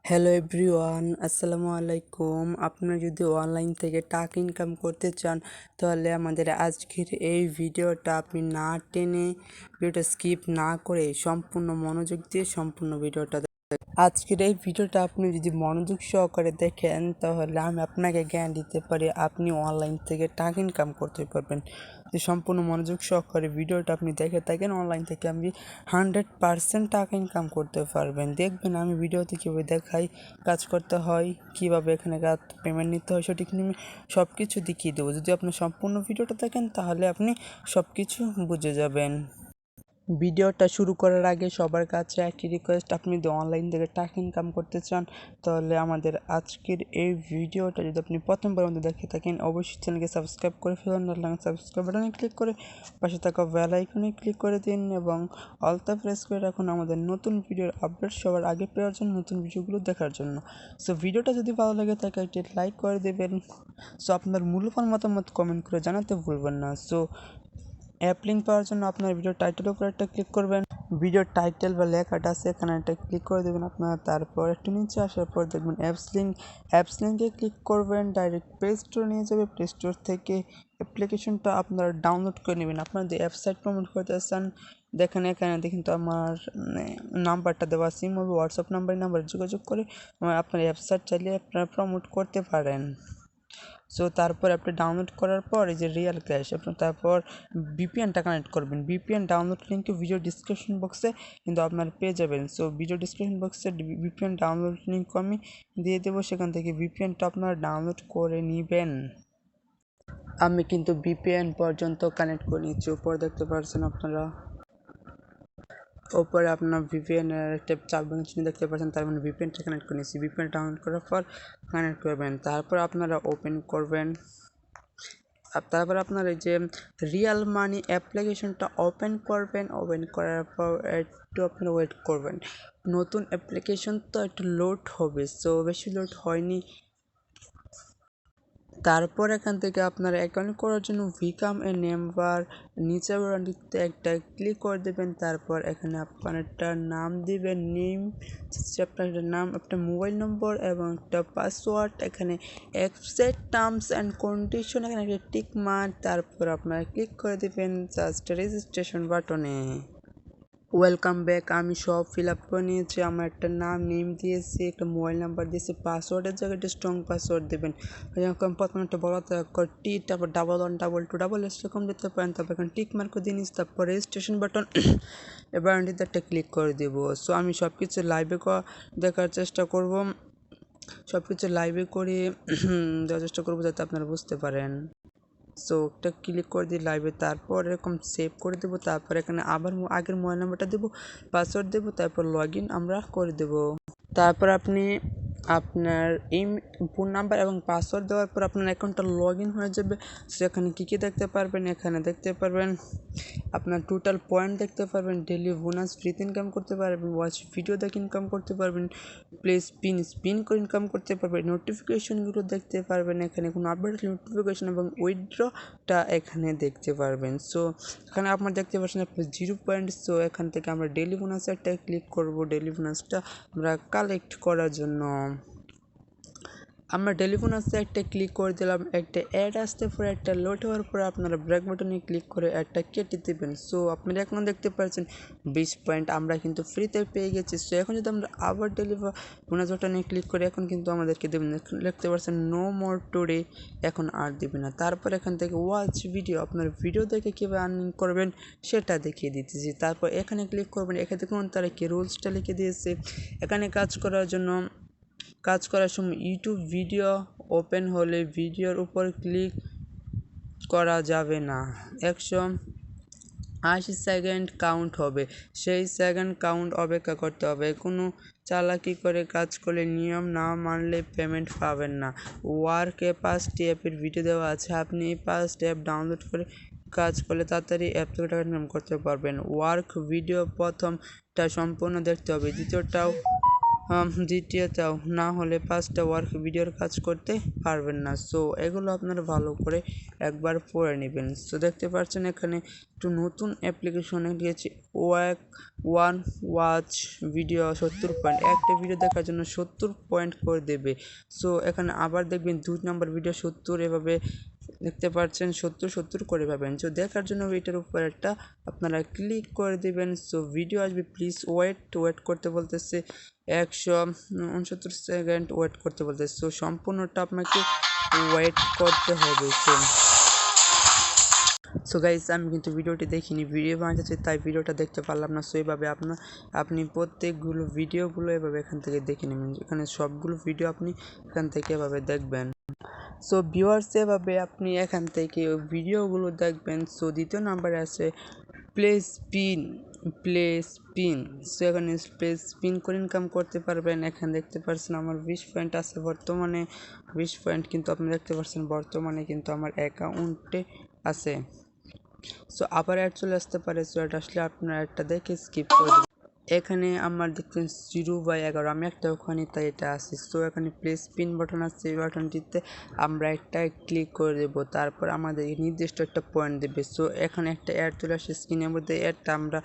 Hello everyone, আসসালামু আলাইকুম। আপনারা যদি অনলাইন থেকে টাকা ইনকাম করতে চান তাহলে আমাদের আজকের এই ভিডিওটা আপনি না টেনে ভিডিওটা স্কিপ না করে সম্পূর্ণ মনোযোগ দিয়ে সম্পূর্ণ ভিডিওটা আজকের এই ভিডিওটা আপনি যদি মনোযোগ সহকারে দেখেন তাহলে আমি আপনাকে জ্ঞান দিতে পারি আপনি অনলাইন থেকে টাকা ইনকাম করতে পারবেন। যে সম্পূর্ণ মনোযোগ সহকারে ভিডিওটা আপনি দেখে থাকেন অনলাইন থেকে আপনি 100% টাকা ইনকাম করতে পারবেন। দেখবেন আমি ভিডিওতে কীভাবে দেখাই কাজ করতে হয়, কীভাবে এখানে কাজ পেমেন্ট নিতে হয় সঠিক নিয়মে সব কিছু দেখিয়ে দেবো। যদি আপনি সম্পূর্ণ ভিডিওটা দেখেন তাহলে আপনি সব কিছু বুঝে যাবেন। ভিডিওটা শুরু করার আগে সবার কাছে একটি রিকোয়েস্ট, আপনি যদি অনলাইন থেকে টাকা ইনকাম করতে চান তাহলে আমাদের আজকের এই ভিডিওটা যদি আপনি প্রথমবার মধ্যে দেখে থাকেন অবশ্যই চ্যানেলকে সাবস্ক্রাইব করে ফেলুন, সাবস্ক্রাইব বাটনে ক্লিক করে পাশে থাকা বেল আইকনে ক্লিক করে দিন এবং অলটা প্রেস করে রাখুন আমাদের নতুন ভিডিওর আপডেট সবার আগে পাওয়ার জন্য, নতুন ভিডিওগুলো দেখার জন্য। সো ভিডিওটা যদি ভালো লাগে থাকে একটি লাইক করে দেবেন। সো আপনার মূল্যবান মতামত কমেন্ট করে জানাতে ভুলবেন না। সো অ্যাপ লিঙ্ক পাওয়ার জন্য আপনার ভিডিও টাইটেলের উপর একটা ক্লিক করবেন। ভিডিওর টাইটেল বা লেখাটা আছে এখানে একটা ক্লিক করে দেবেন আপনার। তারপর একটু নিচে আসার পর দেখবেন অ্যাপস লিঙ্কে ক্লিক করবেন। ডাইরেক্ট প্লে স্টোর নিয়ে যাবে। প্লে স্টোর থেকে অ্যাপ্লিকেশনটা আপনারা ডাউনলোড করে নেবেন। আপনারা যদি ওয়েবসাইট প্রমোট করতে চান দেখেন এখানে কিন্তু আমার নাম্বারটা দেওয়া আছে, হোয়াটসঅ্যাপ নাম্বারে যোগাযোগ করে আপনার ওয়েবসাইট চাইলে আপনারা প্রমোট করতে পারেন। সো তারপর আপনি ডাউনলোড করার পর এই যে রিয়েল ক্যাশ আপনার তারপর ভিপিএনটা কানেক্ট করবেন। ভিপিএন ডাউনলোড লিঙ্কে ভিডিও ডিসক্রিপশন বক্সে কিন্তু আপনার পেয়ে যাবেন। সো ভিডিও ডিসক্রিপশন বক্সে ভিপিএন ডাউনলোড লিঙ্ক আমি দিয়ে দেবো, সেখান থেকে ভিপিএনটা আপনারা ডাউনলোড করে নেবেন। আমি কিন্তু ভিপিএন পর্যন্ত কানেক্ট করে নিচ্ছি, উপরে দেখতে পাচ্ছেন আপনারা। ওপরে আপনার ভিপিএনের একটা চাপ চিহ্ন দেখতে পাচ্ছেন, তার মানে ভিপিএনটা কানেক্ট করে নিচ্ছি। ভিপিএন ডাউনলোড করার পর কানেক্ট করবেন, তারপর আপনারা ওপেন করবেন। আর তারপর আপনার এই যে রিয়াল মানি অ্যাপ্লিকেশনটা ওপেন করবেন। ওপেন করার পর একটু আপনারা ওয়েট করবেন, নতুন অ্যাপ্লিকেশন তো একটু লোড হবে। সো বেশি লোড হয়নি। তারপর এখান থেকে আপনার অ্যাকাউন্ট করার জন্য বিকাম এ নেম্বার নিচে বাটনটিতে একটা ক্লিক করে দেবেন। তারপর এখানে আপনার একটা নাম দিবেন, নেম আপনার একটা নাম, একটা মোবাইল নম্বর এবং একটা পাসওয়ার্ড। এখানে অ্যাকসেপ্ট টার্মস অ্যান্ড কন্ডিশন, এখানে একটা টিক মার্ক। তারপর আপনারা ক্লিক করে দেবেন জাস্ট রেজিস্ট্রেশন বাটনে। Welcome back. আমি সব ফিল আপ করে নিয়েছি। আমার একটা নেম দিয়েছি, একটা মোবাইল নাম্বার দিয়েছি, পাসওয়ার্ডের জায়গায় একটা স্ট্রং পাসওয়ার্ড দেবেন। যেরকম প্রথমে একটা বড় অক্ষর টি, তারপর 1122 এরকম দিতে পারেন। তারপর এখানে টিক মার্ক দিয়ে নিচ্ছি, তারপর রেজিস্ট্রেশন বাটন এবার বাটনটিতে একটা ক্লিক করে দেবো। সো আমি সব কিছু লাইভে দেখার চেষ্টা করব, সব কিছু লাইভে করে দেওয়ার চেষ্টা করবো যাতে আপনারা বুঝতে পারেন। সো একটা ক্লিক করে দিই লাইভে, তারপর এরকম সেভ করে দেবো। তারপর এখানে আবার আগের মোবাইল নাম্বারটা দেবো, পাসওয়ার্ড দেবো, তারপর লগ ইন আমরা করে দেবো। তারপর আপনি আপনার ফোন নাম্বার এবং পাসওয়ার্ড দেওয়ার পর আপনার অ্যাকাউন্টটা লগ ইন হয়ে যাবে। সেখানে কী কী দেখতে পারবেন, এখানে দেখতে পারবেন আপনার টোটাল পয়েন্ট দেখতে পারবেন, ডেলি বোনাস ফ্রিতে ইনকাম করতে পারবেন, ওয়াচ ভিডিও দেখে ইনকাম করতে পারবেন, প্লে স্পিন করে ইনকাম করতে পারবেন, নোটিফিকেশনগুলো দেখতে পারবেন, এখানে কোনো আপডেট নোটিফিকেশন এবং উইথড্রটা এখানে দেখতে পারবেন। সো এখানে আপনার দেখতে পাচ্ছেন আপনার 0 পয়েন্ট। সো এখান থেকে আমরা ডেলি বোনাস একটা ক্লিক করব, ডেলি বোনাসটা আমরা কালেক্ট করার জন্য। আমরা ডেলি বোনাসে একটা ক্লিক করে দিলাম, একটা অ্যাড আসতে পরে একটা লোড হওয়ার পরে আপনারা ব্রেক বাটনে ক্লিক করে একটা কেটে দেবেন। সো আপনারা এখন দেখতে পাচ্ছেন 20 পয়েন্ট আমরা কিন্তু ফ্রিতে পেয়ে গেছি। সো এখন যদি আমরা আবার ডেলি বোনাস বাটনে ক্লিক করে এখন কিন্তু আমাদেরকে দেবেন, দেখতে পাচ্ছেন নো মোর টুডে, এখন আর দেবে না। তারপর এখান থেকে ওয়াচ ভিডিও, আপনার ভিডিও দেখে কীভাবে আর্নিং করবেন সেটা দেখিয়ে দিতেছি। তারপর এখানে ক্লিক করবেন, এখানে দেখুন তারা কি রুলসটা লিখে দিয়েছে। এখানে কাজ করার সময় ইউটিউব ভিডিও ওপেন হলে ভিডিওর উপর ক্লিক করা যাবে না। 180 সেকেন্ড কাউন্ট হবে, সেই সেকেন্ড কাউন্ট অপেক্ষা করতে হবে। কোনো চালাকি করে কাজ করলে নিয়ম না মানলে পেমেন্ট পাবেন না। ওয়ার্ক এ 5টি অ্যাপের ভিডিও দেওয়া আছে, আপনি এই 5টি অ্যাপ ডাউনলোড করে কাজ করলে তাড়াতাড়ি অ্যাপ থেকে টাকা ইনকাম করতে পারবেন। ওয়ার্ক ভিডিও প্রথমটা সম্পূর্ণ দেখতে হবে, দ্বিতীয়টাও জিটিয়ে চাও, না হলে 5টা ওয়ার্ক ভিডিওর কাজ করতে পারবেন না। সো এগুলো আপনারা ভালো করে একবার পড়ে নেবেন। সো দেখতে পাচ্ছেন এখানে একটু নতুন অ্যাপ্লিকেশনে দিয়েছি ওয়ান ওয়াচ ভিডিও 70 পয়েন্ট, একটা ভিডিও দেখার জন্য 70 পয়েন্ট করে দেবে। সো এখানে আবার দেখবেন 2 নম্বর ভিডিও 70, এভাবে দেখতে পাচ্ছেন 70 করে পাবেন। সো দেখার জন্য এটার উপর একটা আপনারা ক্লিক করে দিবেন। সো ভিডিও আসবে, প্লিজ ওয়েট করতে বলতেছে 169 সেকেন্ড ওয়েট করতে বলতেছে। সো সম্পূর্ণটা আপনাকে ওয়েট করতে হবে। সো গাইস, আমি কিন্তু ভিডিওটি দেখিনি, ভিডিও বানাচ্ছি তাই ভিডিওটা দেখতে পারলাম না। সো এইভাবে আপনি প্রত্যেকগুলো ভিডিওগুলো এভাবে এখান থেকে দেখে নেবেন। এখানে সবগুলো ভিডিও আপনি এখান থেকে এভাবে দেখবেন। সো ভিউয়ার্স, এভাবে আপনি এখান থেকে ভিডিওগুলো দেখবেন। সো দ্বিতীয় নাম্বারে আছে প্লে স্পিন। সো এখানে প্লে স্পিন করে ইনকাম করতে পারবেন। এখানে দেখতে পাচ্ছেন আমার 20 পয়েন্ট আছে বর্তমানে, 20 পয়েন্ট কিন্তু আপনি দেখতে পাচ্ছেন বর্তমানে কিন্তু আমার অ্যাকাউন্টে আছে। সো আবার অ্যাড চলে আসতে পারে। সো অ্যাড আসলে আপনার অ্যাডটা দেখে স্কিপ করে দেবেন। এখানে আমার দেখছেন 0/11, আমি একটা ওখানে তাই এটা আছে। সো এখানে প্লে স্পিন বাটন আছে, এই বাটনটিতে আমরা একটা ক্লিক করে দেবো, তারপর আমাদের নির্দিষ্ট একটা পয়েন্ট দেবে। সো এখানে একটা অ্যাড চলে আসে স্ক্রিনের মধ্যে, অ্যাডটা আমরা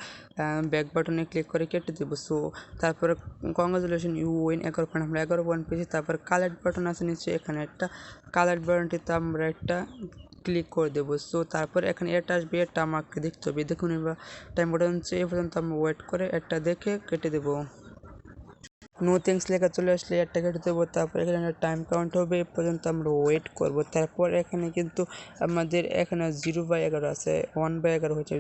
ব্যাক বাটনে ক্লিক করে কেটে দেবো। সো তারপরে কংগ্রাচুলেশন ইউ উইন 11 পয়েন্ট, আমরা 11 পয়েন্ট পেয়েছি। তারপর কালার বাটন আছে নিচে, এখানে একটা কালার বাটনটিতে আমরা একটা ক্লিক করে দেবো। সো তারপর এখানে এটা আসবে, এটা আমাকে দেখতে হবে। দেখুন এবার টাইম বাটন হচ্ছে, এ পর্যন্ত আমরা ওয়েট করে একটা দেখে কেটে দেবো। নো থ্যাঙ্কস লেখা চলে আসলে একটা কেটে দেবো। তারপর এখানে টাইম কাউন্ট হবে, এ পর্যন্ত আমরা ওয়েট করব। তারপর এখানে কিন্তু আমাদের এখানে 0/11 আছে, 1/11 হয়েছে।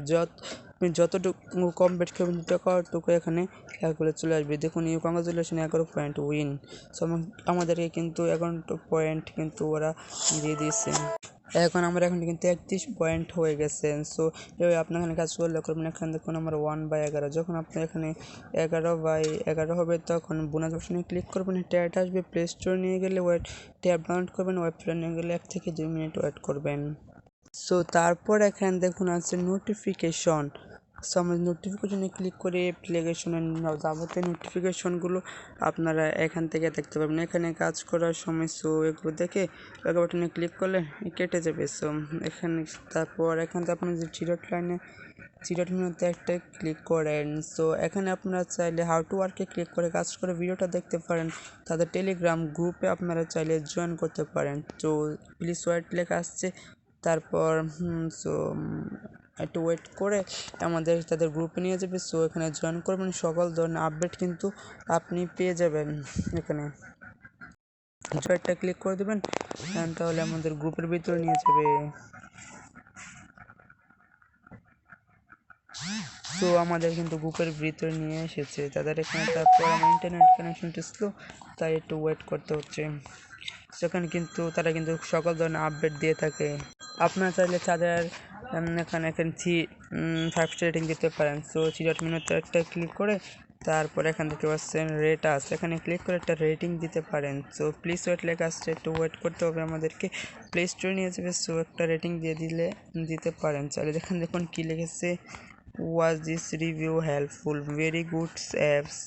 যতটুকু কম বেট করবেন ততটুকু এখানে ক্যালকুলেট চলে আসবে। দেখুন you congratulation 11 point win. So আমাদেরকে কিন্তু 11 পয়েন্ট কিন্তু ওরা দিয়ে দিয়েছে। এখন কিন্তু 31 পয়েন্ট হয়ে গেছে। সো এভাবে আপনি এখানে কাজ করলে করবেন। এখানে দেখুন আমার 1/11, যখন আপনি এখানে 11/11 হবে তখন বোনাস অপশনে ক্লিক করবেন, ট্যাব আসবে, প্লে স্টোর নিয়ে গেলে ট্যাব ডাউনলোড করবেন, ওয়েবসাইট নিয়ে গেলে 1 থেকে 2 মিনিট ওয়েট করবেন। সো তারপর এখানে দেখুন আছে নোটিফিকেশন। সো আমরা নোটিফিকেশনে ক্লিক করে অ্যাপ্লিকেশনের যাবতীয় নোটিফিকেশনগুলো আপনারা এখান থেকে দেখতে পাবেন এখানে কাজ করার সময়। সো এগুলো দেখে এক বাটনে ক্লিক করলে কেটে যাবে। সো এখানে তারপর এখান থেকে আপনি যে থ্রি ডট একটা ক্লিক করেন। সো এখানে আপনারা চাইলে হাউ টু ওয়ার্কে ক্লিক করে কাজ করে ভিডিওটা দেখতে পারেন। তাদের টেলিগ্রাম গ্রুপে আপনারা চাইলে জয়েন করতে পারেন। তো প্লিজ ওয়েট লেখা আসছে, তারপর সো একটু ওয়েট করে আমাদের তাদের গ্রুপে নিয়ে যাবে। সো এখানে জয়েন করবেন, সকল ধরনের আপডেট কিন্তু আপনি পেয়ে যাবেন। এখানে একটা ক্লিক করে দেবেন, তাহলে আমাদের গ্রুপের ভিতরে নিয়ে যাবে। সো আমাদের কিন্তু গ্রুপের ভিতরে নিয়ে এসেছে তাদের এখানে। তারপর আমার ইন্টারনেট কানেকশনটা স্লো, তাই একটু ওয়েট করতে হচ্ছে। সেখানে কিন্তু তারা কিন্তু সকল ধরনের আপডেট দিয়ে থাকে। আপনারা চাইলে তাদের এখানে 5 স্টার রেটিং দিতে পারেন। সো 3.মিনিট একটা ক্লিক করে তারপর এখান থেকে পাচ্ছেন রেট আসছে, এখানে ক্লিক করে একটা রেটিং দিতে পারেন। সো প্লিজ ওয়েট লেখা আসছে, একটু ওয়েট করতে হবে, আমাদেরকে প্লে স্টোরে নিয়ে যাবে। সো একটা রেটিং দিয়ে দিতে পারেন চাইলে। দেখুন কী লিখেছে, was this review helpful, very good apps,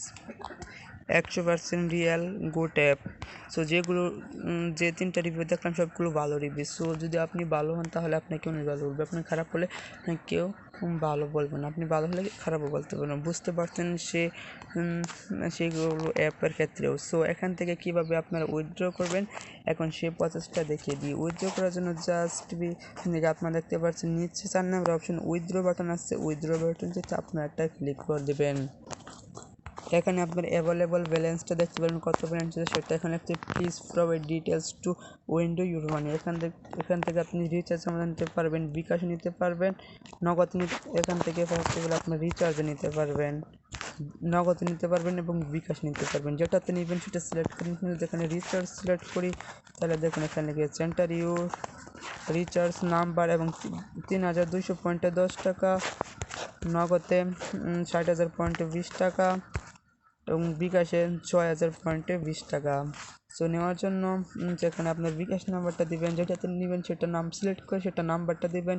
100% real good app. So যেগুলো যে 3টা রিভিউ দেখলাম সবগুলো ভালো রিভিউ। সো যদি আপনি ভালো হন তাহলে আপনাকে অনেক ভালো বলবে, আপনি খারাপ হলে কেউ ভালো বলবে না, আপনি ভালো হলে খারাপও বলতে পারবেন। বুঝতে পারছেন সেগুলো অ্যাপের ক্ষেত্রেও। সো এখান থেকে কিভাবে আপনারা উইথড্র করবেন এখন সে প্রসেসটা দেখিয়ে দিই। উইথড্র করার জন্য জাস্ট আপনারা দেখতে পাচ্ছেন নিচে 4 নম্বর অপশন উইথড্র বাটন আছে, উইথড্র বাটনটিতে আপনারা একটা ক্লিক করে দেবেন। এখানে আপনার অ্যাভেলেবল ব্যালেন্সটা দেখতে পারেন, কত ব্যালেন্স আছে সেটা এখানে একটি please provide details two window your মানি। এখান থেকে আপনি রিচার্জ আমাদের নিতে পারবেন, বিকাশ নিতে পারবেন, নগদ এখান থেকে পসিবল আপনি রিচার্জ নিতে পারবেন, নগদ নিতে পারবেন এবং বিকাশ নিতে পারবেন। যেটাতে নেবেন সেটা সিলেক্ট করুন। যেখানে রিচার্জ সিলেক্ট করি তাহলে দেখুন এখানে গিয়ে সেন্টার ইউর রিচার্জ নাম্বার এবং 3200 পয়েন্টে 10 টাকা, নগদে 60,000 পয়েন্টে 20 টাকা এবং বিকাশে 6,000 পয়েন্টে 20 টাকা। সো নেওয়ার জন্য যেখানে আপনার বিকাশ নাম্বারটা দিবেন, যেটাতে নেবেন সেটা নাম সিলেক্ট করে সেটা নাম্বারটা দিবেন,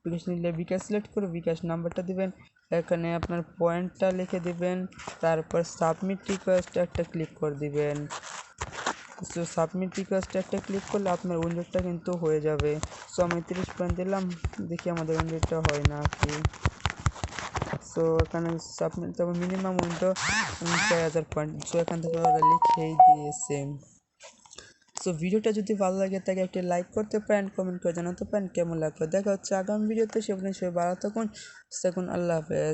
বিকাশ নিলে বিকাশ সিলেক্ট করে বিকাশ নাম্বারটা দিবেন, এখানে আপনার পয়েন্টটা লিখে দিবেন, তারপর সাবমিট রিকোয়েস্ট একটা ক্লিক করে দিবেন। সো সাবমিট রিকোয়েস্ট একটা ক্লিক করলে আপনার উইন্ডোটা কিন্তু হয়ে যাবে। সো আমি 30 পয়েন্ট দিলাম, দেখি আমাদের উইন্ডোটা হয় না কি। সো এখানে সাবমিট, তারপর মিনিমাম উইন্ডো 6000 পয়েন্ট। সো এখান থেকে ওরা লিখেই দিয়েছে। সো ভিডিওটা যদি ভালো লাগে তাকে একটি লাইক করতে পারেন, কমেন্ট করে জানাতে পারেন কেমন লাগলো। দেখা হচ্ছে আগামী ভিডিওতে, সে পর্যন্ত সবাই ভালো থাকুন, আল্লাহ হাফেজ।